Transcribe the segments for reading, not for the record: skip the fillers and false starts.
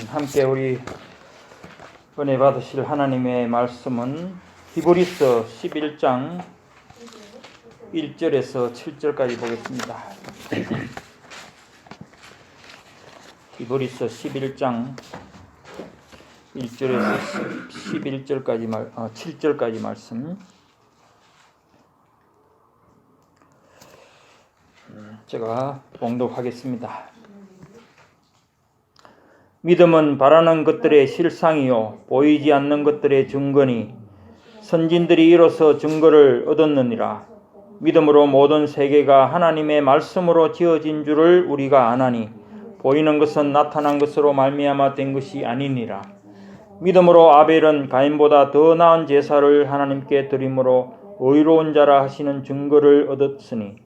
함께 우리 은혜 받으실 하나님의 말씀은 히브리서 11장 1절에서 7절까지 보겠습니다. 히브리서 11장 1절에서 7절까지 말씀. 제가 봉독하겠습니다. 믿음은 바라는 것들의 실상이요 보이지 않는 것들의 증거니 선진들이 이로써 증거를 얻었느니라. 믿음으로 모든 세계가 하나님의 말씀으로 지어진 줄을 우리가 아나니 보이는 것은 나타난 것으로 말미암아 된 것이 아니니라. 믿음으로 아벨은 가인보다 더 나은 제사를 하나님께 드림으로 의로운 자라 하시는 증거를 얻었으니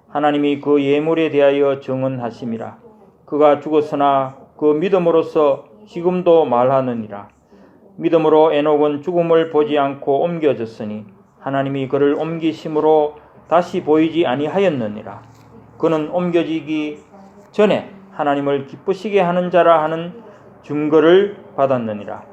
하나님이 그 예물에 대하여 증언하심이라. 그가 죽었으나 그 믿음으로써 지금도 말하느니라. 믿음으로 에녹은 죽음을 보지 않고 옮겨졌으니 하나님이 그를 옮기심으로 다시 보이지 아니하였느니라. 그는 옮겨지기 전에 하나님을 기쁘시게 하는 자라 하는 증거를 받았느니라.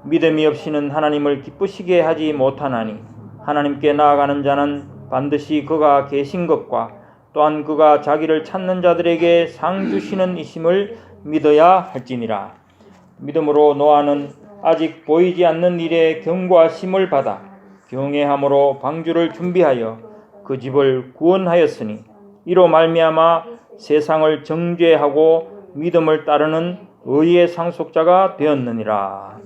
믿음이 없이는 하나님을 기쁘시게 하지 못하나니 하나님께 나아가는 자는 반드시 그가 계신 것과 또한 그가 자기를 찾는 자들에게 상 주시는 이심을 믿어야 할지니라. 믿음으로 노아는 아직 보이지 않는 일에 경고하심을 받아 경외함으로 방주를 준비하여 그 집을 구원하였으니 이로 말미암아 세상을 정죄하고 믿음을 따르는 의의 상속자가 되었느니라.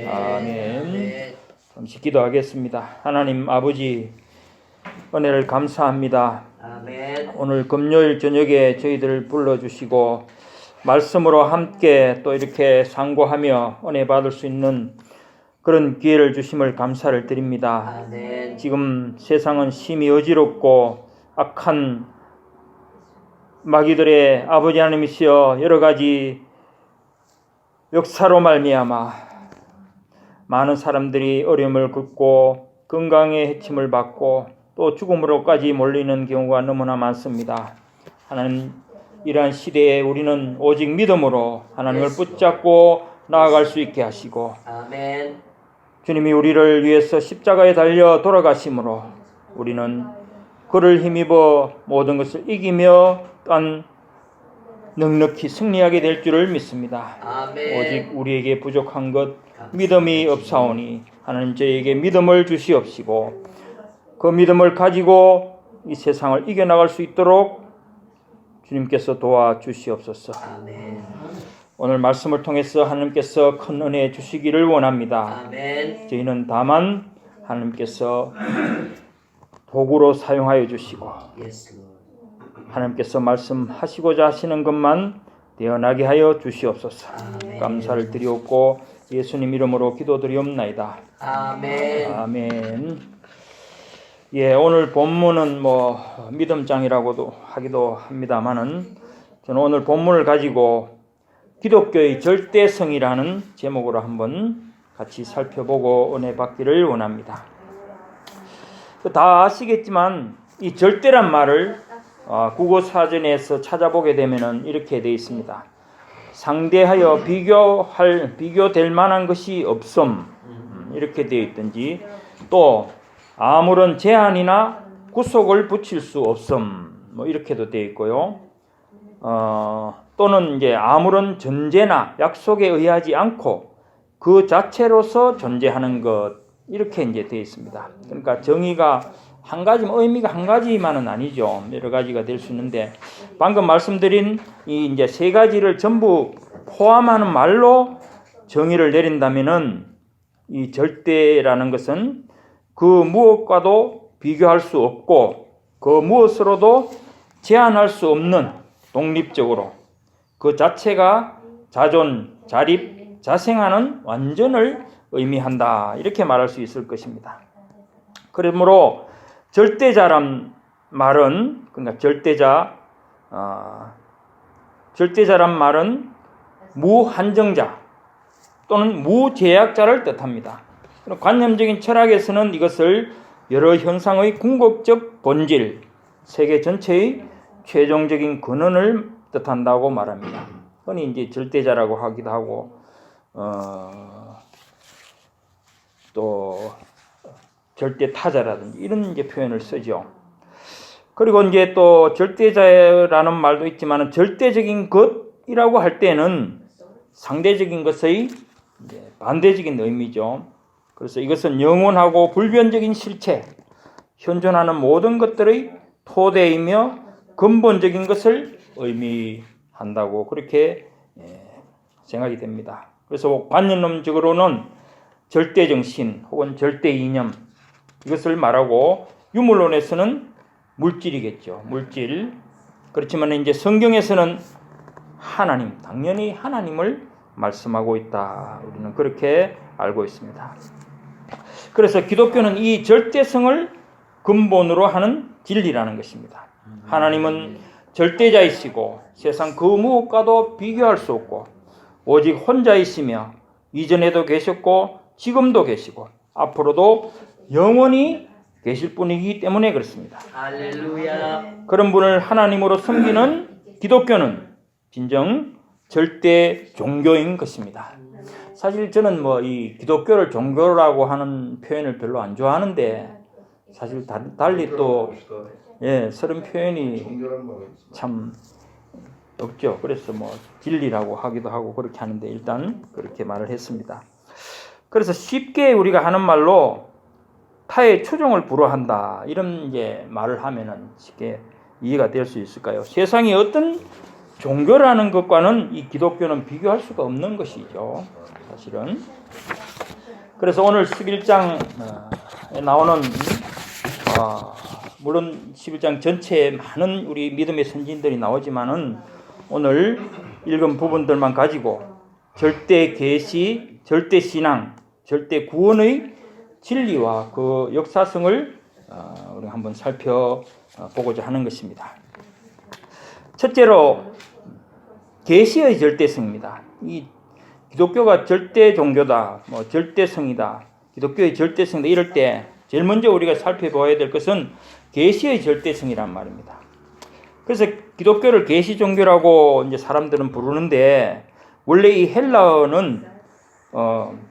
아멘. 잠시 기도하겠습니다. 하나님 아버지, 은혜를 감사합니다. 아멘. 오늘 금요일 저녁에 저희들을 불러주시고 말씀으로 함께 또 이렇게 상고하며 은혜 받을 수 있는 그런 기회를 주심을 감사를 드립니다. 아멘. 지금 세상은 심히 어지럽고 악한 마귀들의 아버지 하나님이시여 여러 가지 역사로 말미암아 많은 사람들이 어려움을 겪고 건강에 해침을 받고 또 죽음으로까지 몰리는 경우가 너무나 많습니다. 하나님, 이러한 시대에 우리는 오직 믿음으로 하나님을 붙잡고 나아갈 수 있게 하시고 아멘. 주님이 우리를 위해서 십자가에 달려 돌아가심으로 우리는 그를 힘입어 모든 것을 이기며 또한 넉넉히 승리하게 될 줄을 믿습니다. 아멘. 오직 우리에게 부족한 것 믿음이 없사오니 하나님 저희에게 믿음을 주시옵시고 그 믿음을 가지고 이 세상을 이겨나갈 수 있도록 주님께서 도와주시옵소서. 아멘. 오늘 말씀을 통해서 하나님께서 큰 은혜 주시기를 원합니다. 아멘. 저희는 다만 하나님께서 도구로 사용하여 주시고 Yes, Lord. 하나님께서 말씀하시고자 하시는 것만 대언하게 하여 주시옵소서. 아멘. 감사를 드리옵고 예수님 이름으로 기도드리옵나이다. 아멘. 아멘. 예, 오늘 본문은 믿음장이라고도 하기도 합니다만은 저는 오늘 본문을 가지고 기독교의 절대성이라는 제목으로 한번 같이 살펴보고 은혜 받기를 원합니다. 다 아시겠지만 이 절대란 말을 국어사전에서 찾아보게 되면은 이렇게 되어 있습니다. 상대하여 비교될 만한 것이 없음, 이렇게 되어 있든지 또 아무런 제한이나 구속을 붙일 수 없음, 이렇게도 되어 있고요. 또는 이제 아무런 전제나 약속에 의하지 않고 그 자체로서 존재하는 것, 이렇게 이제 되어 있습니다. 그러니까 정의가 한 가지, 의미가 한 가지만은 아니죠. 여러 가지가 될 수 있는데 방금 말씀드린 이 이제 세 가지를 전부 포함하는 말로 정의를 내린다면은 이 절대라는 것은 그 무엇과도 비교할 수 없고 그 무엇으로도 제한할 수 없는 독립적으로 그 자체가 자존, 자립, 자생하는 완전을 의미한다. 이렇게 말할 수 있을 것입니다. 그러므로 절대자란 말은 그러니까 절대자란 말은 무한정자 또는 무제약자를 뜻합니다. 관념적인 철학에서는 이것을 여러 현상의 궁극적 본질, 세계 전체의 최종적인 근원을 뜻한다고 말합니다. 흔히 이제 절대자라고 하기도 하고 또 절대타자라든지 이런 이제 표현을 쓰죠. 그리고 이제 또 절대자라는 말도 있지만 절대적인 것이라고 할 때는 상대적인 것의 이제 반대적인 의미죠. 그래서 이것은 영원하고 불변적인 실체, 현존하는 모든 것들의 토대이며 근본적인 것을 의미한다고 그렇게 생각이 됩니다. 그래서 관념론적으로는 절대정신 혹은 절대이념 이것을 말하고 유물론에서는 물질이겠죠. 물질. 그렇지만 이제 성경에서는 하나님, 당연히 하나님을 말씀하고 있다. 우리는 그렇게 알고 있습니다. 그래서 기독교는 이 절대성을 근본으로 하는 진리라는 것입니다. 하나님은 절대자이시고 세상 그 무엇과도 비교할 수 없고 오직 혼자이시며 이전에도 계셨고 지금도 계시고 앞으로도 영원히 계실 분이기 때문에 그렇습니다. 할렐루야. 그런 분을 하나님으로 섬기는 기독교는 진정 절대 종교인 것입니다. 사실 저는 이 기독교를 종교라고 하는 표현을 별로 안 좋아하는데 사실 달리 또 서른 표현이 참 없죠. 그래서 진리라고 하기도 하고 그렇게 하는데 일단 그렇게 말을 했습니다. 그래서 쉽게 우리가 하는 말로 타의 추종을 불허한다 이런 이제 말을 하면은 쉽게 이해가 될 수 있을까요? 세상의 어떤 종교라는 것과는 이 기독교는 비교할 수가 없는 것이죠. 사실은. 그래서 오늘 11장에 나오는 물론 11장 전체에 많은 우리 믿음의 선진들이 나오지만은 오늘 읽은 부분들만 가지고 절대 계시, 절대 신앙, 절대 구원의 진리와 그 역사성을 우리 한번 살펴보고자 하는 것입니다. 첫째로 계시의 절대성입니다. 이 기독교가 절대 종교다, 절대성이다, 기독교의 절대성이다 이럴 때 제일 먼저 우리가 살펴봐야 될 것은 계시의 절대성이란 말입니다. 그래서 기독교를 계시 종교라고 이제 사람들은 부르는데 원래 이 헬라어는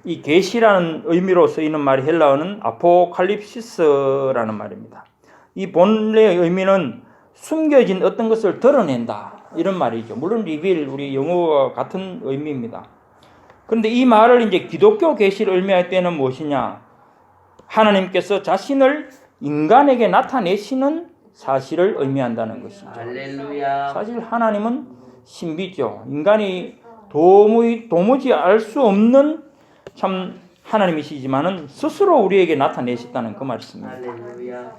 이 계시라는 의미로 쓰이는 말이 헬라어는 아포칼립시스라는 말입니다. 이 본래의 의미는 숨겨진 어떤 것을 드러낸다 이런 말이죠. 물론 리빌 우리 영어와 같은 의미입니다. 그런데 이 말을 이제 기독교 계시를 의미할 때는 무엇이냐? 하나님께서 자신을 인간에게 나타내시는 사실을 의미한다는 것이죠. 할렐루야. 사실 하나님은 신비죠. 인간이 도무지 알 수 없는 참 하나님이시지만은 스스로 우리에게 나타내셨다는 그 말씀입니다. 할렐루야.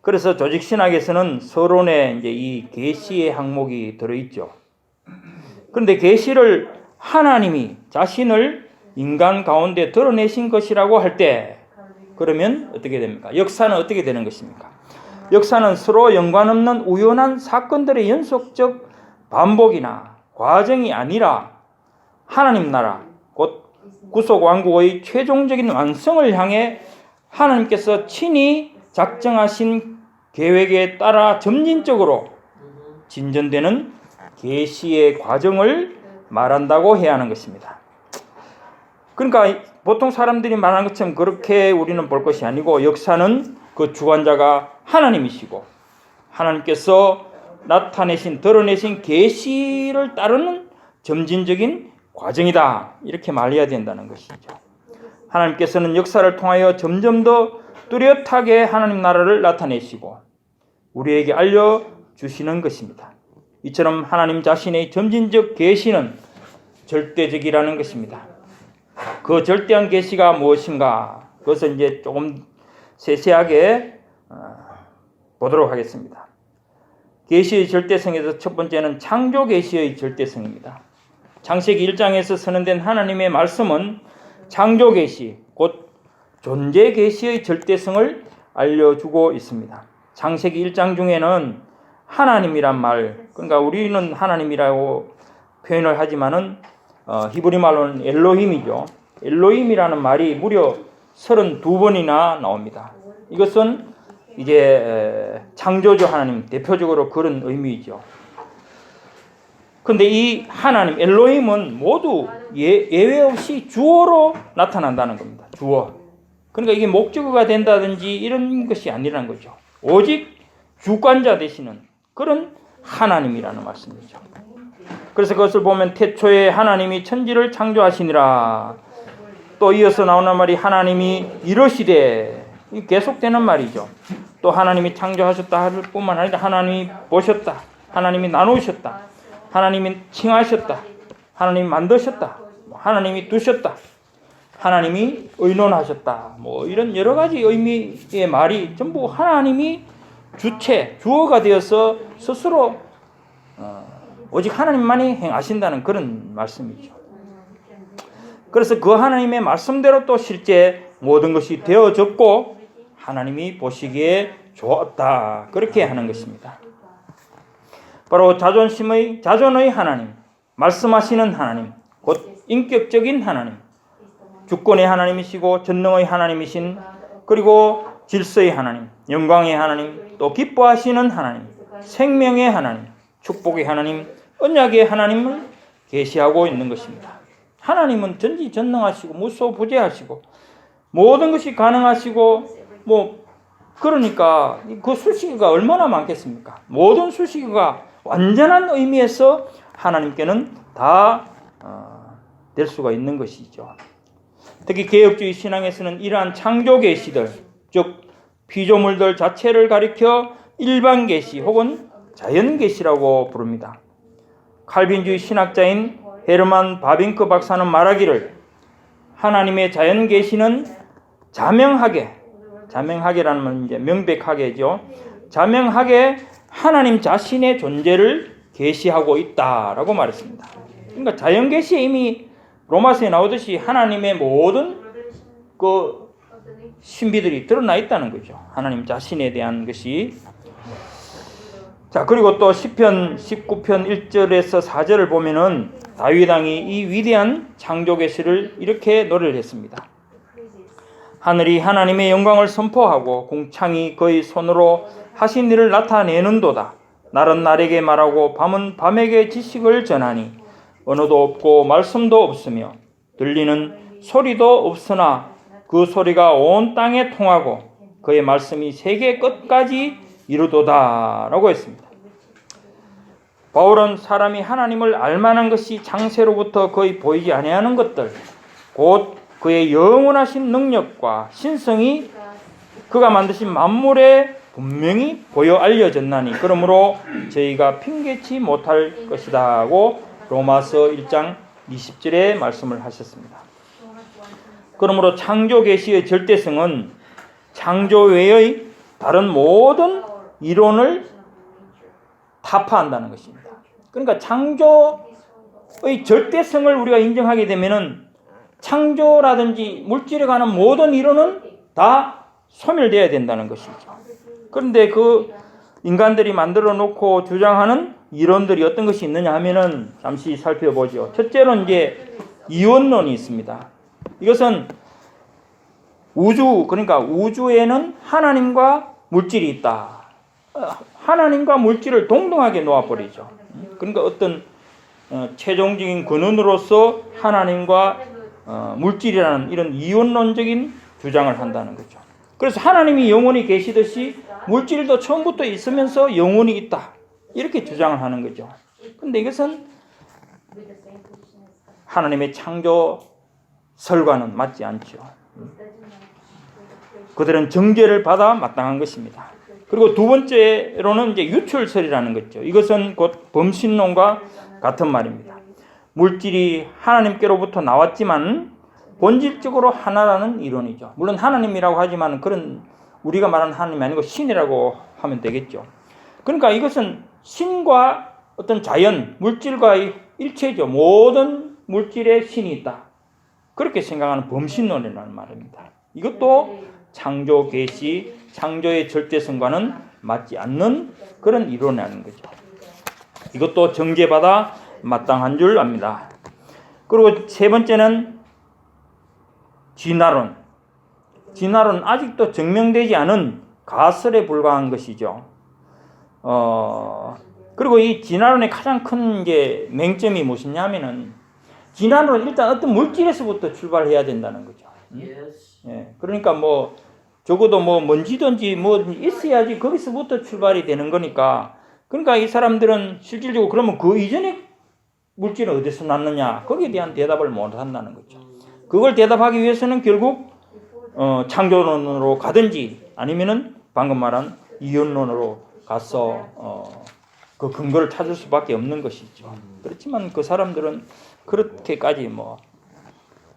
그래서 조직 신학에서는 서론에 이제 이 계시의 항목이 들어있죠. 그런데 계시를 하나님이 자신을 인간 가운데 드러내신 것이라고 할 때 그러면 어떻게 됩니까? 역사는 어떻게 되는 것입니까? 역사는 서로 연관없는 우연한 사건들의 연속적 반복이나 과정이 아니라 하나님 나라 곧 구속 왕국의 최종적인 완성을 향해 하나님께서 친히 작정하신 계획에 따라 점진적으로 진전되는 계시의 과정을 말한다고 해야 하는 것입니다. 그러니까 보통 사람들이 말하는 것처럼 그렇게 우리는 볼 것이 아니고 역사는 그 주관자가 하나님이시고 하나님께서 나타내신 드러내신 계시를 따르는 점진적인 과정이다 이렇게 말해야 된다는 것이죠. 하나님께서는 역사를 통하여 점점 더 뚜렷하게 하나님 나라를 나타내시고 우리에게 알려주시는 것입니다. 이처럼 하나님 자신의 점진적 계시는 절대적이라는 것입니다. 그 절대한 계시가 무엇인가? 그것을 이제 조금 세세하게 보도록 하겠습니다. 계시의 절대성에서 첫 번째는 창조 계시의 절대성입니다. 창세기 1장에서 선언된 하나님의 말씀은 창조 계시, 곧 존재 계시의 절대성을 알려주고 있습니다. 창세기 1장 중에는 하나님이란 말, 그러니까 우리는 하나님이라고 표현을 하지만은 히브리 말로는 엘로힘이죠. 엘로힘이라는 말이 무려 32번이나 나옵니다. 이것은 이제 창조주 하나님 대표적으로 그런 의미이죠. 근데 이 하나님 엘로힘은 모두 예외 없이 주어로 나타난다는 겁니다. 주어. 그러니까 이게 목적어가 된다든지 이런 것이 아니라는 거죠. 오직 주관자 되시는 그런 하나님이라는 말씀이죠. 그래서 그것을 보면 태초에 하나님이 천지를 창조하시니라. 또 이어서 나오는 말이 하나님이 이러시되, 계속되는 말이죠. 또 하나님이 창조하셨다 할 뿐만 아니라 하나님이 보셨다, 하나님이 나누셨다, 하나님이 칭하셨다, 하나님이 만드셨다, 하나님이 두셨다, 하나님이 의논하셨다, 뭐 이런 여러 가지 의미의 말이 전부 하나님이 주체, 주어가 되어서 스스로 오직 하나님만이 행하신다는 그런 말씀이죠. 그래서 그 하나님의 말씀대로 또 실제 모든 것이 되어졌고 하나님이 보시기에 좋았다, 그렇게 하는 것입니다. 바로 자존의 하나님, 말씀하시는 하나님, 곧 인격적인 하나님, 주권의 하나님이시고 전능의 하나님이신, 그리고 질서의 하나님, 영광의 하나님, 또 기뻐하시는 하나님, 생명의 하나님, 축복의 하나님, 언약의 하나님을 계시하고 있는 것입니다. 하나님은 전지전능하시고 무소부재하시고 모든 것이 가능하시고, 그러니까 그 수식어가 얼마나 많겠습니까? 모든 수식어가 완전한 의미에서 하나님께는 다 될 수가 있는 것이죠. 특히 개혁주의 신앙에서는 이러한 창조 계시들, 즉 피조물들 자체를 가리켜 일반 계시 혹은 자연 계시라고 부릅니다. 칼빈주의 신학자인 헤르만 바빙크 박사는 말하기를 하나님의 자연 계시는 자명하게라는 건 이제 명백하게죠. 자명하게 하나님 자신의 존재를 계시하고 있다라고 말했습니다. 그러니까 자연 계시에 이미 로마서에 나오듯이 하나님의 모든 그 신비들이 드러나 있다는 거죠. 하나님 자신에 대한 것이. 자, 그리고 또 시편 19편 1절에서 4절을 보면은 다윗 왕이 이 위대한 창조 계시를 이렇게 노래를 했습니다. 하늘이 하나님의 영광을 선포하고 궁창이 그의 손으로 하신 일을 나타내는도다. 날은 날에게 말하고 밤은 밤에게 지식을 전하니 언어도 없고 말씀도 없으며 들리는 소리도 없으나 그 소리가 온 땅에 통하고 그의 말씀이 세계 끝까지 이르도다 라고 했습니다. 바울은 사람이 하나님을 알만한 것이 창세로부터 거의 보이지 아니하는 것들, 곧 그의 영원하신 능력과 신성이 그가 만드신 만물에 분명히 보여 알려졌나니 그러므로 저희가 핑계치 못할 것이다 하고 로마서 1장 20절에 말씀을 하셨습니다. 그러므로 창조 계시의 절대성은 창조 외의 다른 모든 이론을 타파한다는 것입니다. 그러니까 창조의 절대성을 우리가 인정하게 되면은 창조라든지 물질에 관한 모든 이론은 다 소멸되어야 된다는 것이죠. 그런데 그 인간들이 만들어 놓고 주장하는 이론들이 어떤 것이 있느냐 하면은 잠시 살펴보죠. 첫째로 이제 이원론이 있습니다. 이것은 그러니까 우주에는 하나님과 물질이 있다. 하나님과 물질을 동등하게 놓아버리죠. 그러니까 어떤 최종적인 근원으로서 하나님과 물질이라는 이런 이원론적인 주장을 한다는 거죠. 그래서 하나님이 영원히 계시듯이 물질도 처음부터 있으면서 영원히 있다, 이렇게 주장을 하는 거죠. 그런데 이것은 하나님의 창조설과는 맞지 않죠. 그들은 정죄를 받아 마땅한 것입니다. 그리고 두 번째로는 이제 유출설이라는 거죠. 이것은 곧 범신론과 같은 말입니다. 물질이 하나님께로부터 나왔지만 본질적으로 하나라는 이론이죠. 물론 하나님이라고 하지만 그런 우리가 말하는 하나님이 아니고 신이라고 하면 되겠죠. 그러니까 이것은 신과 어떤 자연, 물질과의 일체죠. 모든 물질에 신이 있다, 그렇게 생각하는 범신론이라는 말입니다. 이것도 창조 계시, 창조의 절대성과는 맞지 않는 그런 이론이라는 거죠. 이것도 정죄받아 마땅한 줄 압니다. 그리고 세 번째는 진화론. 진화론은 아직도 증명되지 않은 가설에 불과한 것이죠. 그리고 이 진화론의 가장 큰 이제 맹점이 무엇이냐면은 진화론은 일단 어떤 물질에서부터 출발해야 된다는 거죠. Yes. 예, 그러니까 뭐 적어도 뭐 먼지든지 뭐 있어야지 거기서부터 출발이 되는 거니까. 그러니까 이 사람들은 실질적으로 그러면 그 이전에 물질은 어디서 났느냐 거기에 대한 대답을 못 한다는 거죠. 그걸 대답하기 위해서는 결국 창조론으로 가든지 아니면은 방금 말한 이원론으로 가서 그 근거를 찾을 수밖에 없는 것이죠. 그렇지만 그 사람들은 그렇게까지 뭐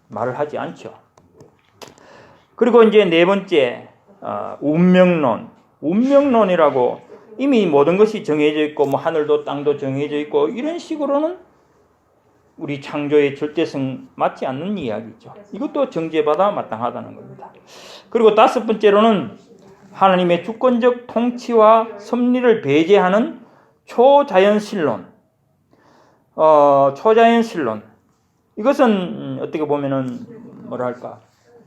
말을 하지 않죠. 그리고 이제 네 번째 운명론. 운명론이라고 이미 모든 것이 정해져 있고 뭐 하늘도 땅도 정해져 있고 이런 식으로는 우리 창조의 절대성 맞지 않는 이야기죠. 이것도 정죄받아 마땅하다는 겁니다. 그리고 다섯 번째로는 하나님의 주권적 통치와 섭리를 배제하는 초자연신론. 초자연신론. 이것은 어떻게 보면은 뭐랄까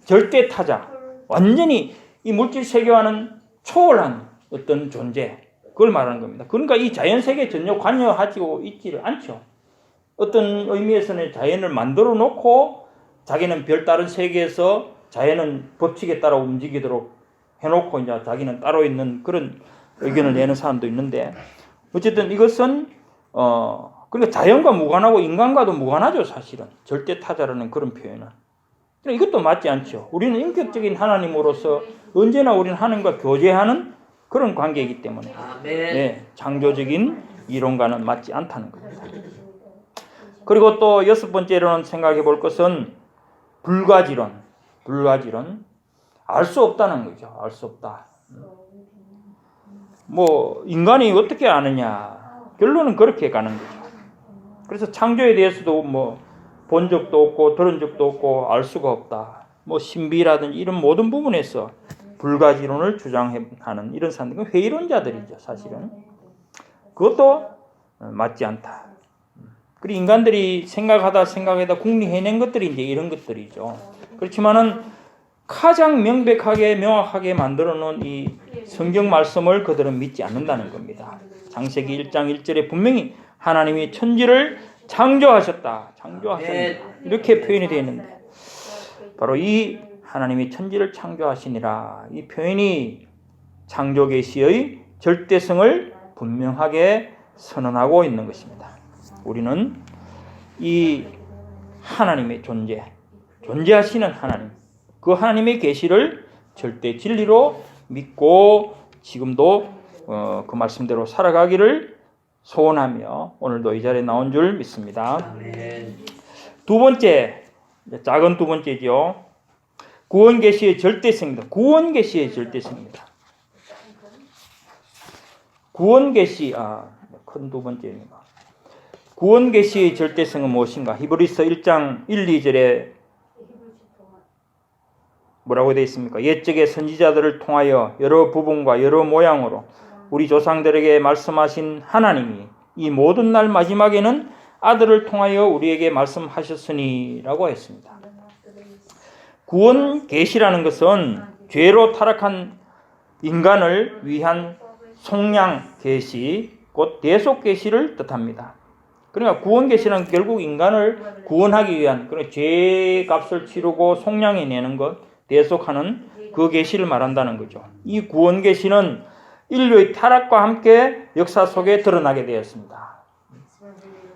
절대타자. 완전히 이 물질 세계와는 초월한 어떤 존재. 그걸 말하는 겁니다. 그러니까 이 자연 세계에 전혀 관여하지 있지를 않죠. 어떤 의미에서는 자연을 만들어 놓고 자기는 별다른 세계에서 자연은 법칙에 따라 움직이도록 해놓고 이제 자기는 따로 있는 그런 의견을 내는 사람도 있는데 어쨌든 이것은 그러니까 자연과 무관하고 인간과도 무관하죠. 사실은 절대타자라는 그런 표현은. 이것도 맞지 않죠. 우리는 인격적인 하나님으로서 언제나 우리는 하나님과 교제하는 그런 관계이기 때문에 아멘. 네, 창조적인 이론과는 맞지 않다는 겁니다. 그리고 또 여섯 번째로는 생각해 볼 것은 불가지론. 불가지론. 알 수 없다는 거죠. 알 수 없다. 뭐 인간이 어떻게 아느냐. 결론은 그렇게 가는 거죠. 그래서 창조에 대해서도 뭐 본 적도 없고 들은 적도 없고 알 수가 없다. 뭐 신비라든지 이런 모든 부분에서 불가지론을 주장하는 이런 사람들은 회의론자들이죠. 사실은. 그것도 맞지 않다. 그리고 인간들이 생각하다 궁리해낸 것들이 이제 이런 것들이죠. 그렇지만은 가장 명백하게 명확하게 만들어 놓은 이 성경 말씀을 그들은 믿지 않는다는 겁니다. 창세기 1장 1절에 분명히 하나님이 천지를 창조하셨다. 이렇게 표현이 되어 있는데 바로 이 하나님이 천지를 창조하시니라. 이 표현이 창조 계시의 절대성을 분명하게 선언하고 있는 것입니다. 우리는 이 하나님의 존재하시는 하나님, 그 하나님의 계시를 절대 진리로 믿고 지금도 그 말씀대로 살아가기를 소원하며 오늘도 이 자리에 나온 줄 믿습니다. 아멘. 두 번째, 작은 두 번째죠. 구원 계시의 절대성입니다. 구원 계시의 절대성입니다. 구원 계시, 큰 두 번째입니다. 구원 계시의 절대성은 무엇인가? 히브리서 1장 1, 2절에 뭐라고 되어 있습니까? 옛적의 선지자들을 통하여 여러 부분과 여러 모양으로 우리 조상들에게 말씀하신 하나님이 이 모든 날 마지막에는 아들을 통하여 우리에게 말씀하셨으니 라고 했습니다. 구원 계시라는 것은 죄로 타락한 인간을 위한 속량 계시, 곧 대속 계시를 뜻합니다. 그러니까 구원 계시는 결국 인간을 구원하기 위한 그런 죄 값을 치르고 속량해 내는 것, 대속하는 그 계시를 말한다는 거죠. 이 구원 계시는 인류의 타락과 함께 역사 속에 드러나게 되었습니다.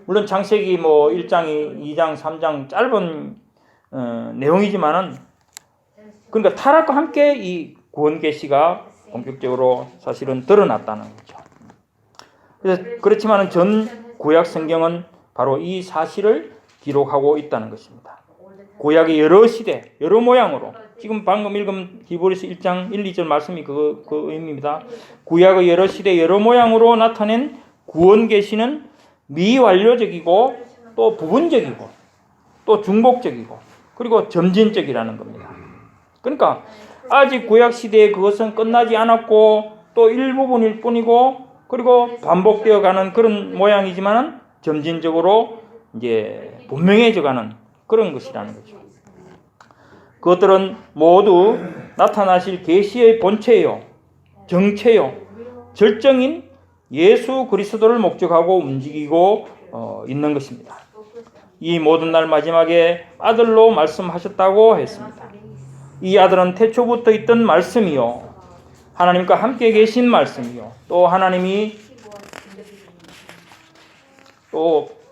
물론 창세기 1장, 2장, 3장 짧은 내용이지만은 그러니까 타락과 함께 이 구원 계시가 본격적으로 사실은 드러났다는 거죠. 그래서 그렇지만은 전 구약 성경은 바로 이 사실을 기록하고 있다는 것입니다. 구약의 여러 시대, 여러 모양으로 지금 방금 읽은 히브리서 1장 1, 2절 말씀이 그 의미입니다. 구약의 여러 시대, 여러 모양으로 나타낸 구원 계시는 미완료적이고 또 부분적이고 또 중복적이고 그리고 점진적이라는 겁니다. 그러니까 아직 구약 시대에 그것은 끝나지 않았고 또 일부분일 뿐이고 그리고 반복되어 가는 그런 모양이지만은 점진적으로 이제 분명해져 가는 그런 것이라는 거죠. 그것들은 모두 나타나실 계시의 본체요, 정체요, 절정인 예수 그리스도를 목적하고 움직이고 있는 것입니다. 이 모든 날 마지막에 아들로 말씀하셨다고 했습니다. 이 아들은 태초부터 있던 말씀이요, 하나님과 함께 계신 말씀이요, 또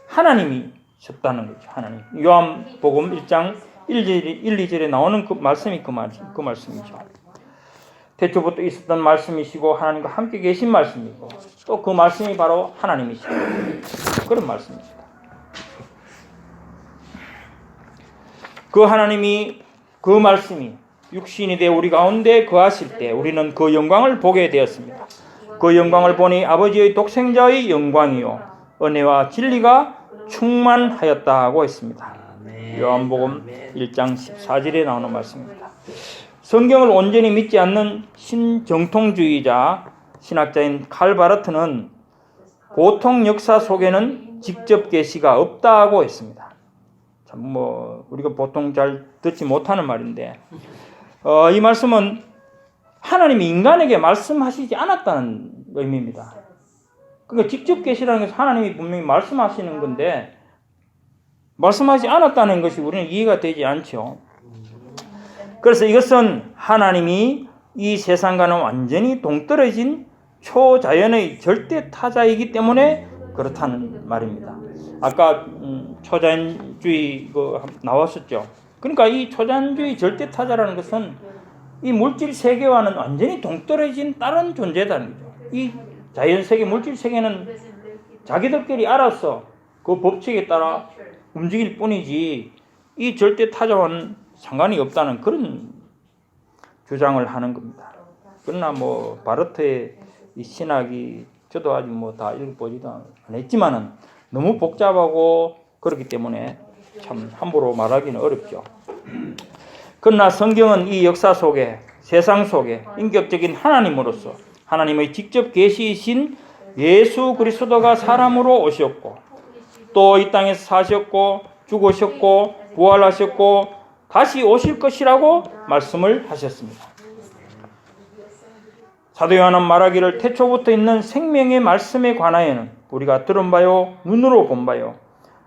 하나님이셨다는 거죠. 하나님. 요한복음 1장 1, 2절에 나오는 그 말씀이 그 말씀이죠. 태초부터 있었던 말씀이시고 하나님과 함께 계신 말씀이고 또 그 말씀이 바로 하나님이시고 그런 말씀입니다. 그 하나님이, 그 말씀이 육신이 되어 우리 가운데 거하실 때 우리는 그 영광을 보게 되었습니다. 그 영광을 보니 아버지의 독생자의 영광이요 은혜와 진리가 충만하였다고 했습니다. 요한복음 1장 14절에 나오는 말씀입니다. 성경을 온전히 믿지 않는 신정통주의자 신학자인 칼 바르트는 보통 역사 속에는 직접 계시가 없다고 했습니다. 참 우리가 보통 잘 듣지 못하는 말인데 이 말씀은 하나님이 인간에게 말씀하시지 않았다는 의미입니다. 그러니까 직접 계시라는 것은 하나님이 분명히 말씀하시는 건데 말씀하지 않았다는 것이 우리는 이해가 되지 않죠. 그래서 이것은 하나님이 이 세상과는 완전히 동떨어진 초자연의 절대 타자이기 때문에 그렇다는 말입니다. 아까 초자연주의 나왔었죠. 그러니까 이 초자연주의 절대 타자라는 것은 이 물질 세계와는 완전히 동떨어진 다른 존재다는 거죠. 이 자연 세계, 물질 세계는 자기들끼리 알아서 그 법칙에 따라 움직일 뿐이지 이 절대 타자와는 상관이 없다는 그런 주장을 하는 겁니다. 그러나 바르트의 이 신학이 저도 아직 다 읽어보지도 안 했지만은 너무 복잡하고 그렇기 때문에 참 함부로 말하기는 어렵죠. 그러나 성경은 이 역사 속에, 세상 속에 인격적인 하나님으로서 하나님의 직접 계시이신 예수 그리스도가 사람으로 오셨고 또 이 땅에서 사셨고 죽으셨고 부활하셨고 다시 오실 것이라고 말씀을 하셨습니다. 사도 요한은 말하기를 태초부터 있는 생명의 말씀에 관하여는 우리가 들은 바요 눈으로 본 바요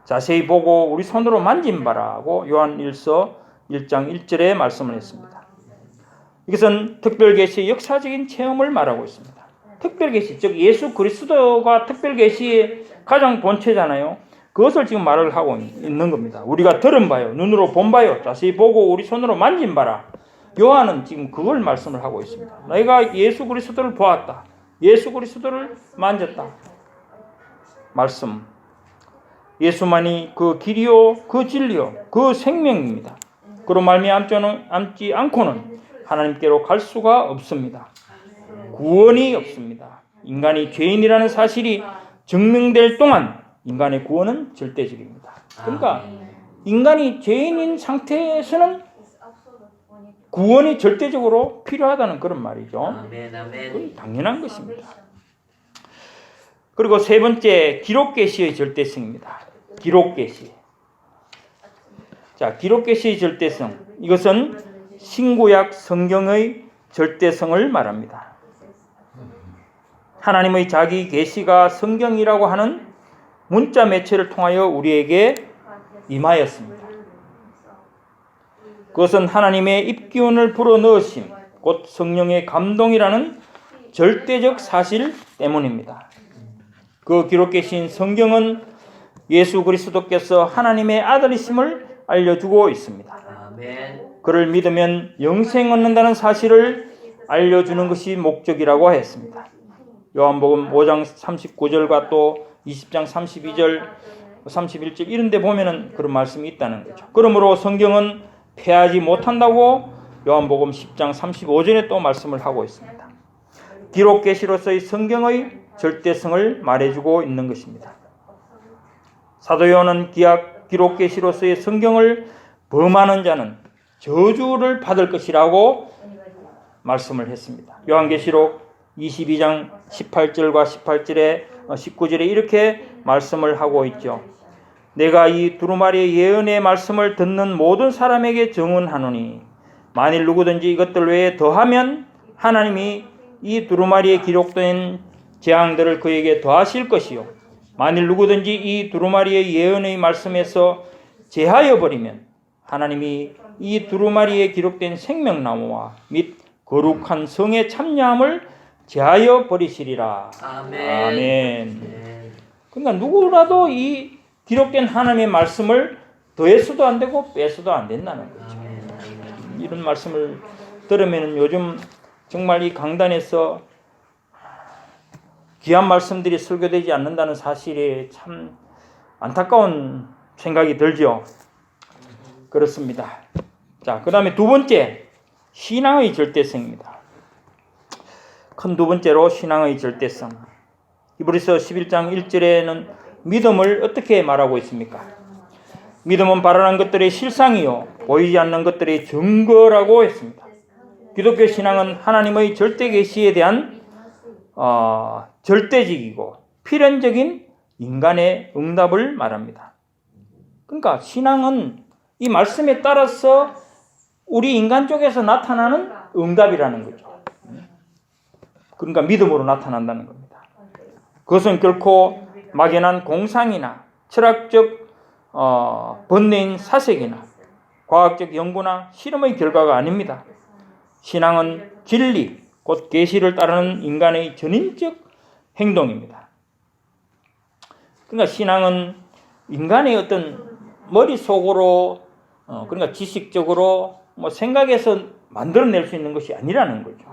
자세히 보고 우리 손으로 만진 바라고 요한일서 1장 1절에 말씀을 했습니다. 이것은 특별계시의 역사적인 체험을 말하고 있습니다. 특별계시, 즉 예수 그리스도가 특별계시의 가장 본체잖아요. 그것을 지금 말을 하고 있는 겁니다. 우리가 들은 바요, 눈으로 본 바요, 자세히 보고 우리 손으로 만진 바라. 요한은 지금 그걸 말씀을 하고 있습니다. 내가 예수 그리스도를 보았다. 예수 그리스도를 만졌다. 말씀. 예수만이 그 길이요, 그 진리요, 그 생명입니다. 그로 말미암지 않고는 하나님께로 갈 수가 없습니다. 구원이 없습니다. 인간이 죄인이라는 사실이 증명될 동안 인간의 구원은 절대적입니다. 그러니까 인간이 죄인인 상태에서는 구원이 절대적으로 필요하다는 그런 말이죠. 그건 당연한 것입니다. 그리고 세 번째, 기록계시의 절대성입니다. 기록계시. 자, 기록계시의 절대성. 이것은 신구약 성경의 절대성을 말합니다. 하나님의 자기 계시가 성경이라고 하는 문자 매체를 통하여 우리에게 임하였습니다. 그것은 하나님의 입기운을 불어넣으심, 곧 성령의 감동이라는 절대적 사실 때문입니다. 그 기록계신 성경은 예수 그리스도께서 하나님의 아들이심을 알려주고 있습니다. 그를 믿으면 영생 얻는다는 사실을 알려주는 것이 목적이라고 했습니다. 요한복음 5장 39절과 또 20장 32절, 31절 이런 데 보면은 그런 말씀이 있다는 거죠. 그러므로 성경은 패하지 못한다고 요한복음 10장 35절에 또 말씀을 하고 있습니다. 기록 계시로서의 성경의 절대성을 말해주고 있는 것입니다. 사도 요한은 기록 계시로서의 성경을 범하는 자는 저주를 받을 것이라고 말씀을 했습니다. 요한계시록 22장 18절과 19절에 이렇게 말씀을 하고 있죠. 내가 이 두루마리의 예언의 말씀을 듣는 모든 사람에게 증언하노니 만일 누구든지 이것들 외에 더하면 하나님이 이 두루마리에 기록된 재앙들을 그에게 더하실 것이요 만일 누구든지 이 두루마리의 예언의 말씀에서 제하여 버리면 하나님이 이 두루마리에 기록된 생명나무와 및 거룩한 성의 참여함을 제하여 버리시리라. 아멘. 아멘. 그러니까 누구라도 이 기록된 하나님의 말씀을 더해서도 안 되고 빼서도 안 된다는 거죠. 이런 말씀을 들으면 요즘 정말 이 강단에서 귀한 말씀들이 설교되지 않는다는 사실에 참 안타까운 생각이 들죠. 그렇습니다. 자, 그 다음에 두 번째, 신앙의 절대성입니다. 큰 두 번째로 신앙의 절대성. 히브리서 11장 1절에는 믿음을 어떻게 말하고 있습니까? 믿음은 바라는 것들의 실상이요 보이지 않는 것들의 증거라고 했습니다. 기독교 신앙은 하나님의 절대 계시에 대한 절대적이고 필연적인 인간의 응답을 말합니다. 그러니까 신앙은 이 말씀에 따라서 우리 인간 쪽에서 나타나는 응답이라는 거죠. 그러니까 믿음으로 나타난다는 겁니다. 그것은 결코 막연한 공상이나 철학적 번뇌인 사색이나 과학적 연구나 실험의 결과가 아닙니다. 신앙은 진리, 곧 계시를 따르는 인간의 전인적 행동입니다. 그러니까 신앙은 인간의 어떤 머릿속으로 그러니까 지식적으로 생각해서 만들어낼 수 있는 것이 아니라는 거죠.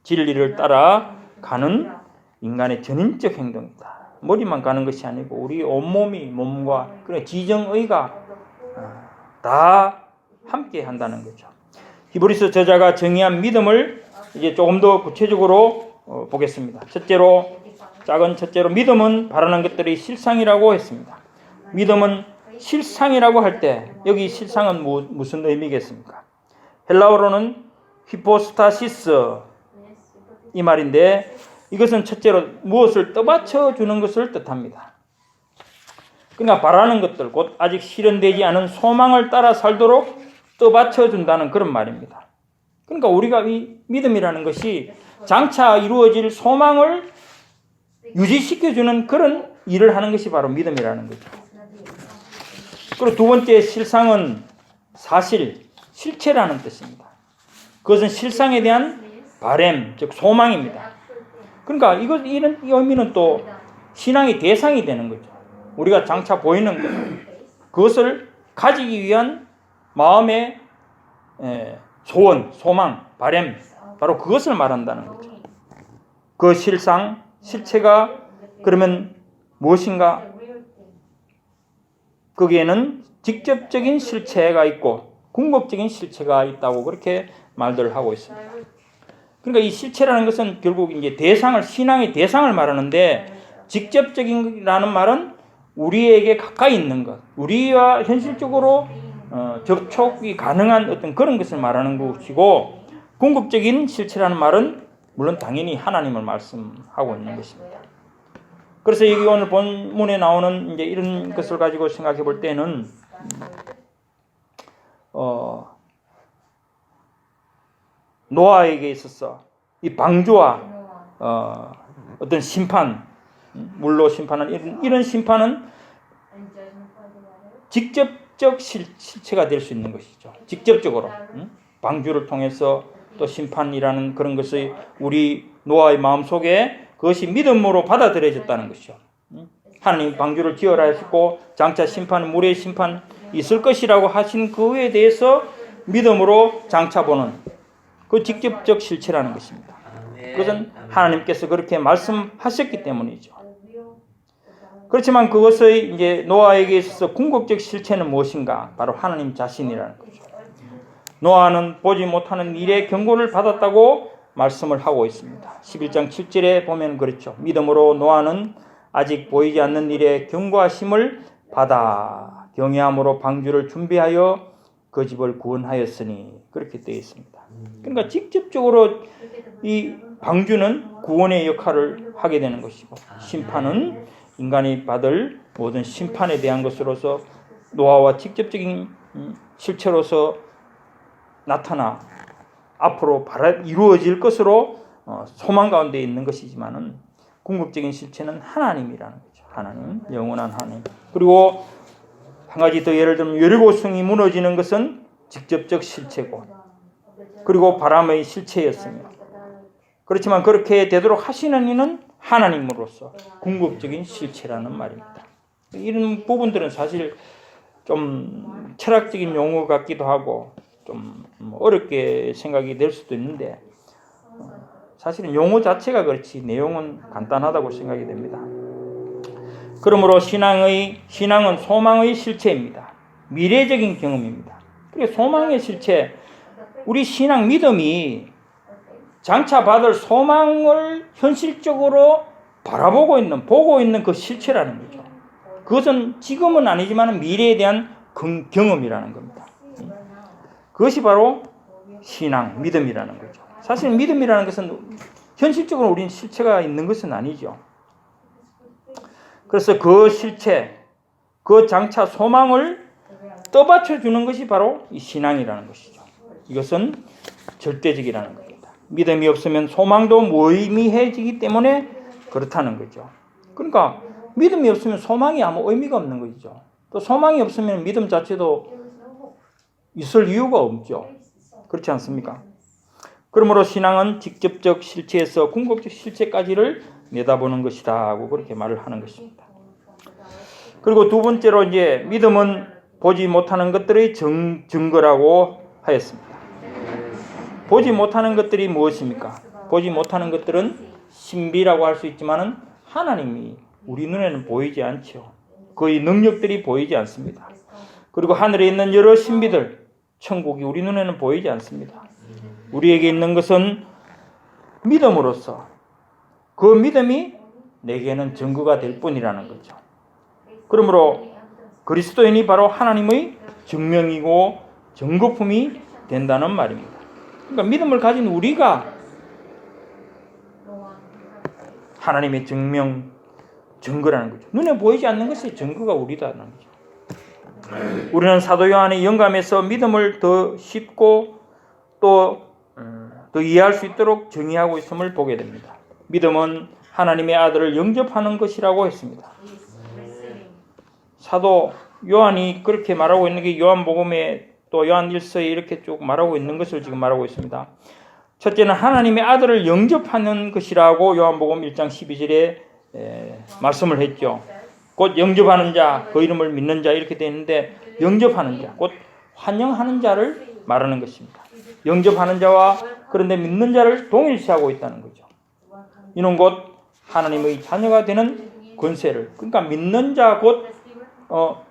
진리를 따라가는 인간의 전인적 행동이다. 머리만 가는 것이 아니고 우리 온몸이 몸과 그런 지정의가 다 함께 한다는 거죠. 히브리서 저자가 정의한 믿음을 이제 조금 더 구체적으로 보겠습니다. 작은 첫째로 믿음은 바라는 것들이 실상이라고 했습니다. 믿음은 실상이라고 할 때 여기 실상은 무슨 의미겠습니까? 헬라어로는 히포스타시스 이 말인데 이것은 첫째로 무엇을 떠받쳐 주는 것을 뜻합니다. 그러니까 바라는 것들, 곧 아직 실현되지 않은 소망을 따라 살도록 떠받쳐 준다는 그런 말입니다. 그러니까 우리가 이 믿음이라는 것이 장차 이루어질 소망을 유지시켜주는 그런 일을 하는 것이 바로 믿음이라는 거죠. 그리고 두 번째 실상은 사실, 실체라는 뜻입니다. 그것은 실상에 대한 바램, 즉 소망입니다. 그러니까 이런 의미는 또 신앙의 대상이 되는 거죠. 우리가 장차 보이는 것, 그것을 가지기 위한 마음의 소원, 소망, 바램, 바로 그것을 말한다는 거죠. 그 실상, 실체가 그러면 무엇인가? 거기에는 직접적인 실체가 있고 궁극적인 실체가 있다고 그렇게 말들을 하고 있습니다. 그러니까 이 실체라는 것은 결국 이제 대상을, 신앙의 대상을 말하는데 직접적인라는 말은 우리에게 가까이 있는 것, 우리와 현실적으로 접촉이 가능한 어떤 그런 것을 말하는 것이고, 궁극적인 실체라는 말은 물론 당연히 하나님을 말씀하고 있는 것입니다. 그래서 여기 오늘 본문에 나오는 이제 이런 것을 가지고 생각해 볼 때는 노아에게 있어서 이 방주와 어떤 심판, 물로 심판은 이런 심판은 직접적 실체가 될 수 있는 것이죠. 직접적으로 방주를 통해서 또 심판이라는 그런 것이 우리 노아의 마음속에 그것이 믿음으로 받아들여졌다는 것이죠. 하나님 방주를 지어라 하시고 장차 심판, 물의 심판 있을 것이라고 하신 그에 대해서 믿음으로 장차 보는 그 직접적 실체라는 것입니다. 그것은 하나님께서 그렇게 말씀하셨기 때문이죠. 그렇지만 그것의 이제 노아에게 있어서 궁극적 실체는 무엇인가? 바로 하나님 자신이라는 거죠. 노아는 보지 못하는 일의 경고를 받았다고 말씀을 하고 있습니다. 11장 7절에 보면 그렇죠. 믿음으로 노아는 아직 보이지 않는 일의 경고하심을 받아 경외함으로 방주를 준비하여 그 집을 구원하였으니 그렇게 되어 있습니다. 그러니까 직접적으로 이 방주는 구원의 역할을 하게 되는 것이고 심판은 인간이 받을 모든 심판에 대한 것으로서 노아와 직접적인 실체로서 나타나 앞으로 이루어질 것으로 소망 가운데 있는 것이지만은 궁극적인 실체는 하나님이라는 거죠. 하나님, 영원한 하나님. 그리고 한 가지 더 예를 들면 여리고성이 무너지는 것은 직접적 실체고, 그리고 바람의 실체였으며, 그렇지만 그렇게 되도록 하시는 이는 하나님으로서 궁극적인 실체라는 말입니다. 이런 부분들은 사실 좀 철학적인 용어 같기도 하고 좀 어렵게 생각이 될 수도 있는데, 사실은 용어 자체가 그렇지 내용은 간단하다고 생각이 됩니다. 그러므로 신앙은 소망의 실체입니다. 미래적인 경험입니다. 그리고 소망의 실체, 우리 신앙 믿음이 장차 받을 소망을 현실적으로 보고 있는 그 실체라는 거죠. 그것은 지금은 아니지만 미래에 대한 경험이라는 겁니다. 그것이 바로 신앙, 믿음이라는 거죠. 사실 믿음이라는 것은 현실적으로 우리는 실체가 있는 것은 아니죠. 그래서 그 실체, 그 장차 소망을 떠받쳐 주는 것이 바로 이 신앙이라는 것이죠. 이것은 절대적이라는 겁니다. 믿음이 없으면 소망도 무의미해지기 때문에 그렇다는 거죠. 그러니까 믿음이 없으면 소망이 아무 의미가 없는 것이죠. 또 소망이 없으면 믿음 자체도 있을 이유가 없죠. 그렇지 않습니까? 그러므로 신앙은 직접적 실체에서 궁극적 실체까지를 내다보는 것이다 하고 그렇게 말을 하는 것입니다. 그리고 두 번째로 이제 믿음은 보지 못하는 것들의 증거라고 하였습니다. 보지 못하는 것들이 무엇입니까? 보지 못하는 것들은 신비라고 할 수 있지만은 하나님이 우리 눈에는 보이지 않죠. 그의 능력들이 보이지 않습니다. 그리고 하늘에 있는 여러 신비들, 천국이 우리 눈에는 보이지 않습니다. 우리에게 있는 것은 믿음으로서 그 믿음이 내게는 증거가 될 뿐이라는 거죠. 그러므로 그리스도인이 바로 하나님의 증명이고 증거품이 된다는 말입니다. 그러니까 믿음을 가진 우리가 하나님의 증거라는 거죠. 눈에 보이지 않는 것이 증거가 우리다는 거죠. 우리는 사도 요한의 영감에서 믿음을 더 쉽고 또 더 이해할 수 있도록 정의하고 있음을 보게 됩니다. 믿음은 하나님의 아들을 영접하는 것이라고 했습니다. 사도 요한이 그렇게 말하고 있는 게 요한복음에 또 요한일서에 이렇게 쭉 말하고 있는 것을 지금 말하고 있습니다. 첫째는 하나님의 아들을 영접하는 것이라고 요한복음 1장 12절에 말씀을 했죠. 곧 영접하는 자, 그 이름을 믿는 자 이렇게 되어 있는데, 영접하는 자, 곧 환영하는 자를 말하는 것입니다. 영접하는 자와 그런데 믿는 자를 동일시하고 있다는 거죠. 이는 곧 하나님의 자녀가 되는 권세를, 그러니까 믿는 자 곧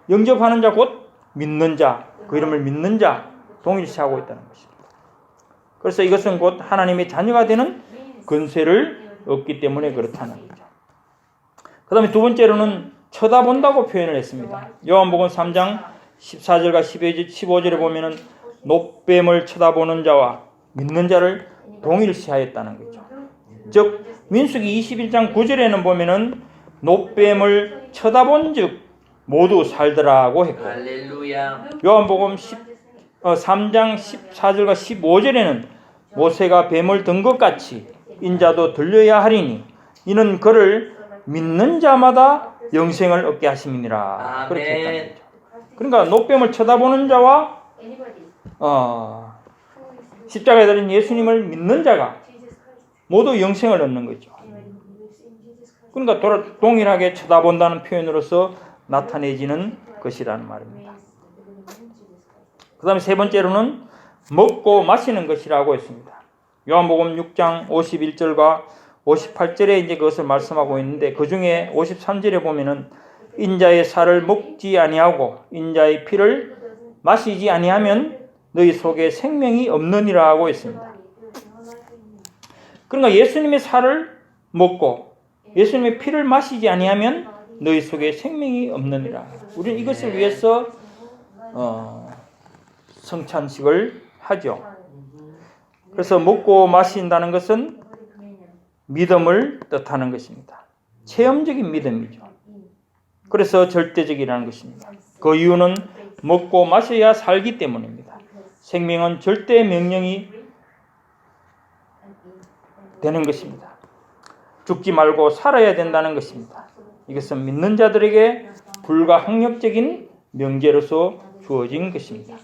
영접하는 자 곧 믿는 자, 그 이름을 믿는 자 동일시하고 있다는 것입니다. 그래서 이것은 곧 하나님의 자녀가 되는 권세를 얻기 때문에 그렇다는 거죠. 그 다음에 두 번째로는 쳐다본다고 표현을 했습니다. 요한복음 3장 14절과 15절에 보면은 놋뱀을 쳐다보는 자와 믿는 자를 동일시하였다는 거죠. 즉 민수기 21장 9절에는 보면은 놋뱀을 쳐다본 즉 모두 살더라고 했고, 할렐루야. 요한복음 3장 14절과 15절에는 모세가 뱀을 든 것 같이 인자도 들려야 하리니 이는 그를 믿는 자마다 영생을 얻게 하심이니라. 그렇게 했다는 거죠. 그러니까 놋뱀을 쳐다보는 자와 십자가에 달린 예수님을 믿는 자가 모두 영생을 얻는 거죠. 그러니까 동일하게 쳐다본다는 표현으로서 나타내지는 것이라는 말입니다. 그 다음에 세 번째로는 먹고 마시는 것이라고 했습니다. 요한복음 6장 51절과 58절에 이제 그것을 말씀하고 있는데, 그 중에 53절에 보면은 인자의 살을 먹지 아니하고 인자의 피를 마시지 아니하면 너희 속에 생명이 없느니라 하고 있습니다. 그러니까 예수님의 살을 먹고 예수님의 피를 마시지 아니하면 너희 속에 생명이 없느니라. 우리는 이것을 위해서 성찬식을 하죠. 그래서 먹고 마신다는 것은 믿음을 뜻하는 것입니다. 체험적인 믿음이죠. 그래서 절대적이라는 것입니다. 그 이유는 먹고 마셔야 살기 때문입니다. 생명은 절대 명령이 되는 것입니다. 죽지 말고 살아야 된다는 것입니다. 이것은 믿는 자들에게 불가항력적인 명제로서 주어진 것입니다.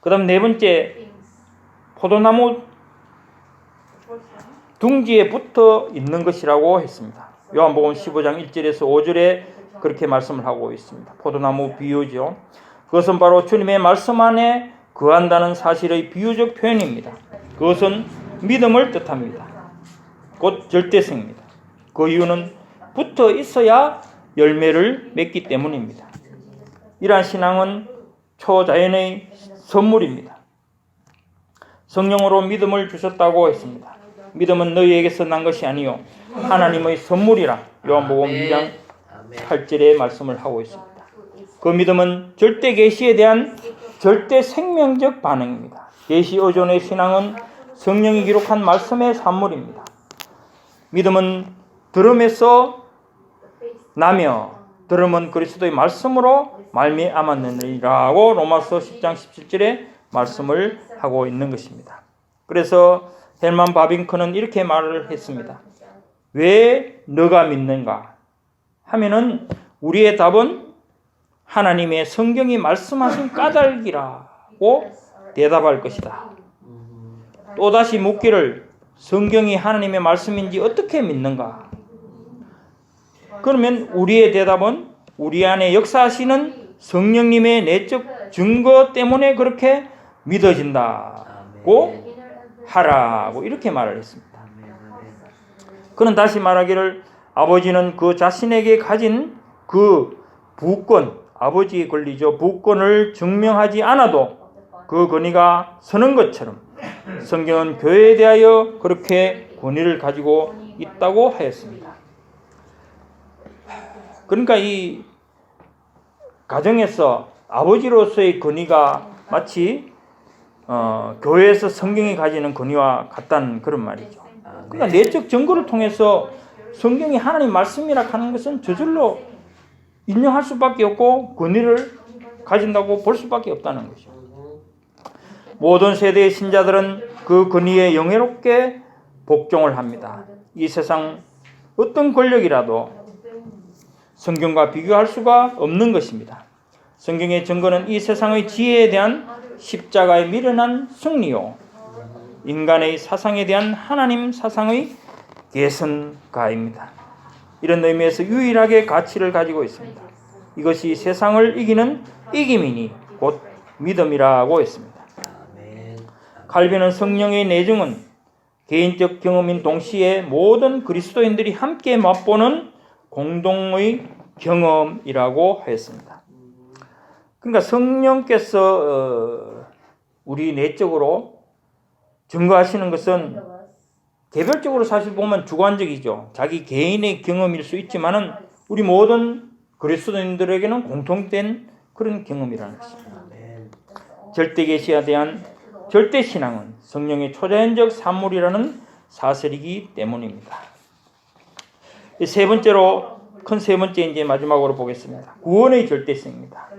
그 다음 네 번째, 포도나무 둥지에 붙어 있는 것이라고 했습니다. 요한복음 15장 1절에서 5절에 그렇게 말씀을 하고 있습니다. 포도나무 비유죠. 그것은 바로 주님의 말씀 안에 거한다는 사실의 비유적 표현입니다. 그것은 믿음을 뜻합니다. 곧 절대성입니다. 그 이유는 붙어 있어야 열매를 맺기 때문입니다. 이러한 신앙은 초자연의 선물입니다. 성령으로 믿음을 주셨다고 했습니다. 믿음은 너희에게서 난 것이 아니요 하나님의 선물이라 요한복음 2장 8절에 말씀을 하고 있습니다. 그 믿음은 절대 계시에 대한 절대 생명적 반응입니다. 계시 의존의 신앙은 성령이 기록한 말씀의 산물입니다. 믿음은 들음에서 나며 들음은 그리스도의 말씀으로 말미암았느니라고 로마서 10장 17절에 말씀을 하고 있는 것입니다. 그래서 헬만 바빙크는 이렇게 말을 했습니다. 왜 너가 믿는가 하면은 우리의 답은 하나님의 성경이 말씀하신 까닭이라고 대답할 것이다. 또다시 묻기를 성경이 하나님의 말씀인지 어떻게 믿는가? 그러면 우리의 대답은 우리 안에 역사하시는 성령님의 내적 증거 때문에 그렇게 믿어진다고 하라고 이렇게 말을 했습니다. 그는 다시 말하기를 아버지는 그 자신에게 가진 그 부권, 아버지의 권리죠. 부권을 증명하지 않아도 그 권위가 서는 것처럼 성경은 교회에 대하여 그렇게 권위를 가지고 있다고 하였습니다. 그러니까 이 가정에서 아버지로서의 권위가 마치 교회에서 성경이 가지는 권위와 같다는 그런 말이죠. 그러니까 내적 증거를 통해서 성경이 하나님 말씀이라 하는 것은 저절로 인정할 수밖에 없고 권위를 가진다고 볼 수밖에 없다는 것이죠. 모든 세대의 신자들은 그 권위에 영예롭게 복종을 합니다. 이 세상 어떤 권력이라도 성경과 비교할 수가 없는 것입니다. 성경의 증거는 이 세상의 지혜에 대한 십자가의 미련한 승리요 인간의 사상에 대한 하나님 사상의 개선가입니다. 이런 의미에서 유일하게 가치를 가지고 있습니다. 이것이 세상을 이기는 이김이니 곧 믿음이라고 했습니다. 칼빈은 성령의 내증은 개인적 경험인 동시에 모든 그리스도인들이 함께 맛보는 공동의 경험이라고 했습니다. 그러니까 성령께서 우리 내적으로 증거하시는 것은 개별적으로 사실 보면 주관적이죠. 자기 개인의 경험일 수 있지만은 우리 모든 그리스도인들에게는 공통된 그런 경험이라는 것입니다. 절대 계시에 대한 절대 신앙은 성령의 초자연적 산물이라는 사실이기 때문입니다. 세 번째로 큰 세 번째 이제 마지막으로 보겠습니다. 구원의 절대성입니다.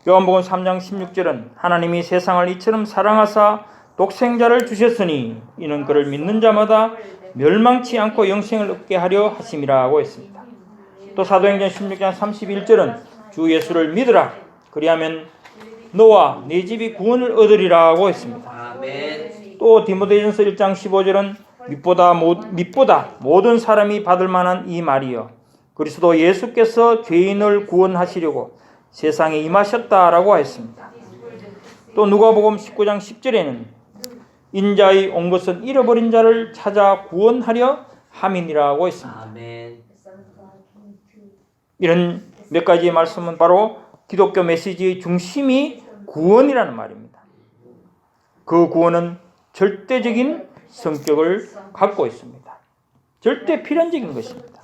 요한복음 3장 16절은 하나님이 세상을 이처럼 사랑하사 독생자를 주셨으니 이는 그를 믿는 자마다 멸망치 않고 영생을 얻게 하려 하심이라고 했습니다. 또 사도행전 16장 31절은 주 예수를 믿으라 그리하면 너와 네 집이 구원을 얻으리라고 했습니다. 아멘. 또 디모데전서 1장 15절은 믿보다 모든 사람이 받을 만한 이 말이여 그리스도 예수께서 죄인을 구원하시려고 세상에 임하셨다라고 했습니다. 또 누가복음 19장 10절에는 인자의 온 것은 잃어버린 자를 찾아 구원하려 함이니라고 했습니다. 아멘. 이런 몇 가지의 말씀은 바로 기독교 메시지의 중심이 구원이라는 말입니다. 그 구원은 절대적인 성격을 갖고 있습니다. 절대 필연적인 것입니다.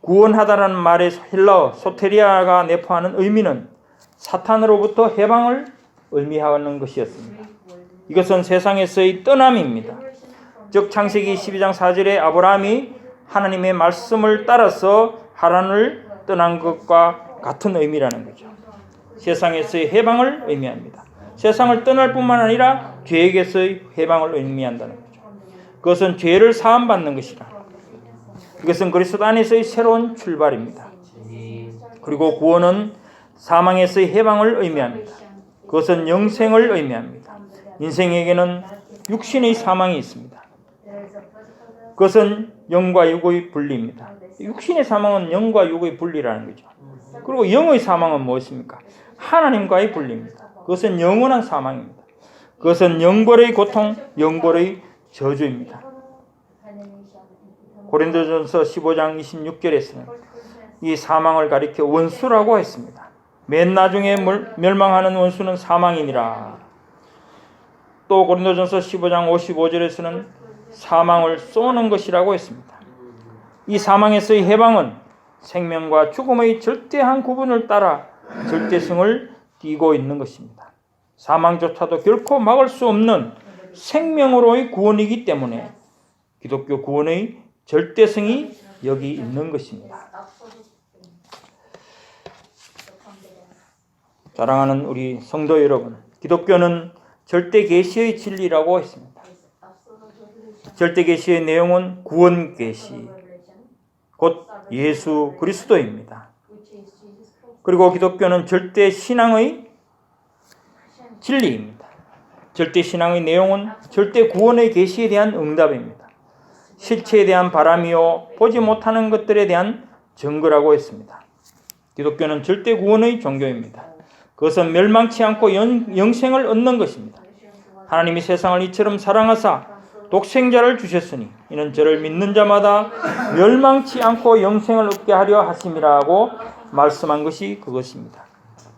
구원하다라는 말의 헬라어 소테리아가 내포하는 의미는 사탄으로부터 해방을 의미하는 것이었습니다. 이것은 세상에서의 떠남입니다. 즉 창세기 12장 4절에 아브라함이 하나님의 말씀을 따라서 하란을 떠난 것과 같은 의미라는 거죠. 세상에서의 해방을 의미합니다. 세상을 떠날 뿐만 아니라 죄에게서의 해방을 의미한다는 거죠. 그것은 죄를 사함받는 것이라. 이것은 그리스도 안에서의 새로운 출발입니다. 주님. 그리고 구원은 사망에서의 해방을 의미합니다. 그것은 영생을 의미합니다. 인생에게는 육신의 사망이 있습니다. 그것은 영과 육의 분리입니다. 육신의 사망은 영과 육의 분리라는 거죠. 그리고 영의 사망은 무엇입니까? 하나님과의 분리입니다. 그것은 영원한 사망입니다. 그것은 영벌의 고통, 영벌의 저주입니다. 고린도전서 15장 26절에서는 이 사망을 가리켜 원수라고 했습니다. 맨 나중에 멸망하는 원수는 사망이니라. 또 고린도전서 15장 55절에서는 사망을 쏘는 것이라고 했습니다. 이 사망에서의 해방은 생명과 죽음의 절대한 구분을 따라 절대성을 띠고 있는 것입니다. 사망조차도 결코 막을 수 없는 생명으로의 구원이기 때문에 기독교 구원의 절대성이 여기 있는 것입니다. 사랑하는 우리 성도 여러분, 기독교는 절대 계시의 진리라고 했습니다. 절대 계시의 내용은 구원 계시, 곧 예수 그리스도입니다. 그리고 기독교는 절대 신앙의 진리입니다. 절대 신앙의 내용은 절대 구원의 계시에 대한 응답입니다. 실체에 대한 바람이요 보지 못하는 것들에 대한 증거라고 했습니다. 기독교는 절대 구원의 종교입니다. 그것은 멸망치 않고 영생을 얻는 것입니다. 하나님이 세상을 이처럼 사랑하사 독생자를 주셨으니 이는 저를 믿는 자마다 멸망치 않고 영생을 얻게 하려 하심이라고 말씀한 것이 그것입니다.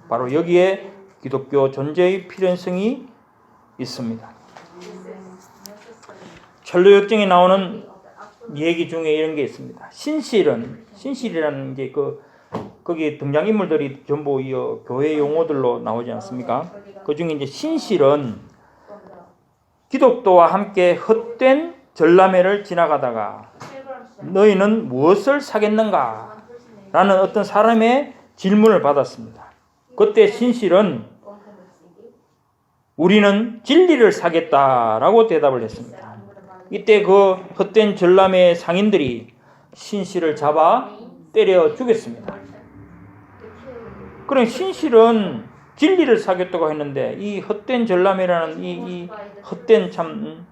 바로 여기에 기독교 존재의 필연성이 있습니다. 천루역정에 나오는 얘기 중에 이런 게 있습니다. 신실이라는 게 거기 등장인물들이 전부 이 교회 용어들로 나오지 않습니까? 그 중에 이제 신실은 기독도와 함께 헛된 전람회를 지나가다가 너희는 무엇을 사겠는가? 라는 어떤 사람의 질문을 받았습니다. 그때 신실은 우리는 진리를 사겠다라고 대답을 했습니다. 이때 그 헛된 전람회 상인들이 신실을 잡아 때려 죽였습니다. 그럼 신실은 진리를 사겠다고 했는데 이 헛된 전람회라는 이 헛된 참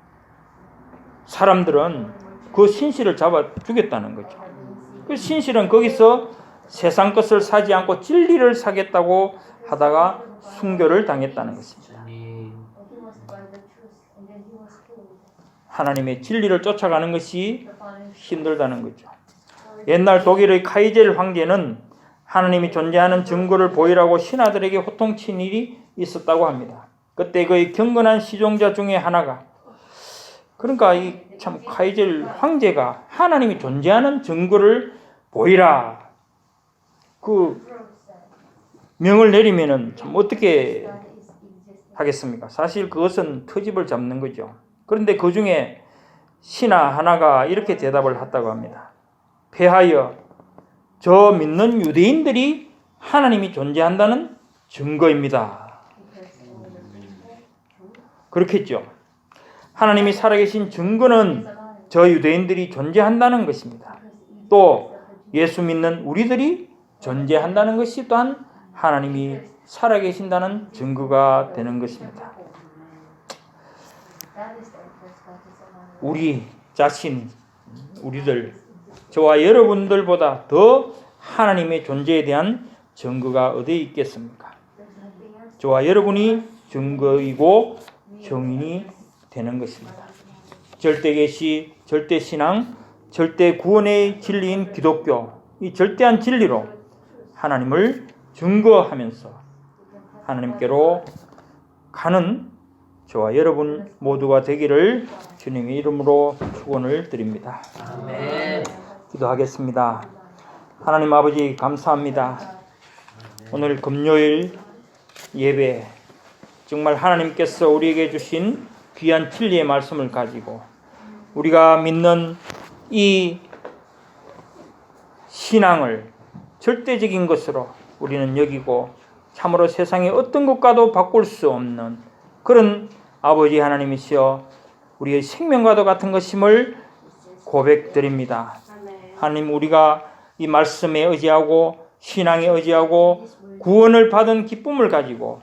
사람들은 그 신실을 잡아 죽였다는 거죠. 그 신실은 거기서 세상 것을 사지 않고 진리를 사겠다고 하다가 순교를 당했다는 것입니다. 하나님의 진리를 쫓아가는 것이 힘들다는 거죠. 옛날 독일의 카이젤 황제는 하나님이 존재하는 증거를 보이라고 신하들에게 호통친 일이 있었다고 합니다. 그때 그의 경건한 시종자 중에 하나가, 그러니까 이 참 카이젤 황제가 하나님이 존재하는 증거를 보이라 그 명을 내리면은 참 어떻게 하겠습니까? 사실 그것은 터집을 잡는 거죠. 그런데 그 중에 신하 하나가 이렇게 대답을 했다고 합니다. 폐하여 저 믿는 유대인들이 하나님이 존재한다는 증거입니다. 그렇겠죠. 하나님이 살아계신 증거는 저 유대인들이 존재한다는 것입니다. 또 예수 믿는 우리들이 존재한다는 것이 또한 하나님이 살아계신다는 증거가 되는 것입니다. 우리 자신, 우리들, 저와 여러분들보다 더 하나님의 존재에 대한 증거가 어디에 있겠습니까? 저와 여러분이 증거이고 증인이 되는 것입니다. 절대계시, 절대신앙, 절대구원의 진리인 기독교, 이 절대한 진리로 하나님을 증거하면서 하나님께로 가는 저와 여러분 모두가 되기를 주님의 이름으로 축원을 드립니다. 아멘. 기도하겠습니다. 하나님 아버지 감사합니다. 오늘 금요일 예배 정말 하나님께서 우리에게 주신 귀한 진리의 말씀을 가지고 우리가 믿는 이 신앙을 절대적인 것으로 우리는 여기고 참으로 세상의 어떤 것과도 바꿀 수 없는 그런 아버지 하나님이시여 우리의 생명과도 같은 것임을 고백드립니다. 하나님, 우리가 이 말씀에 의지하고 신앙에 의지하고 구원을 받은 기쁨을 가지고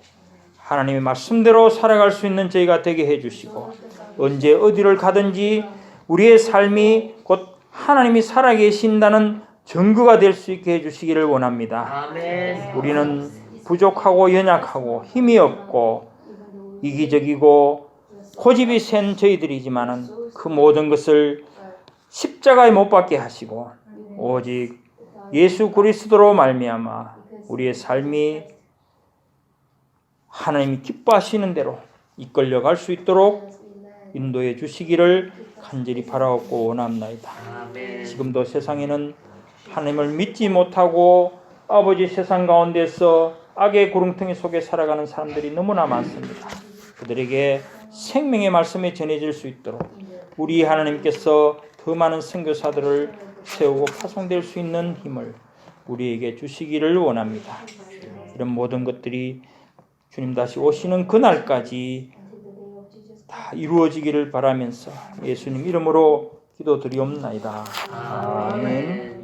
하나님의 말씀대로 살아갈 수 있는 저희가 되게 해주시고, 언제 어디를 가든지 우리의 삶이 곧 하나님이 살아계신다는 증거가 될 수 있게 해주시기를 원합니다. 아멘. 우리는 부족하고 연약하고 힘이 없고 이기적이고 고집이 센 저희들이지만은 그 모든 것을 십자가에 못 박게 하시고 오직 예수 그리스도로 말미암아 우리의 삶이 하나님이 기뻐하시는 대로 이끌려 갈 수 있도록 인도해 주시기를 간절히 바라옵고 원합나이다. 아멘. 지금도 세상에는 하나님을 믿지 못하고 아버지 세상 가운데서 악의 구렁텅이 속에 살아가는 사람들이 너무나 많습니다. 그들에게 생명의 말씀이 전해질 수 있도록 우리 하나님께서 더 많은 선교사들을 세우고 파송될 수 있는 힘을 우리에게 주시기를 원합니다. 이런 모든 것들이 주님 다시 오시는 그날까지 다 이루어지기를 바라면서 예수님 이름으로 기도드리옵나이다. 아멘.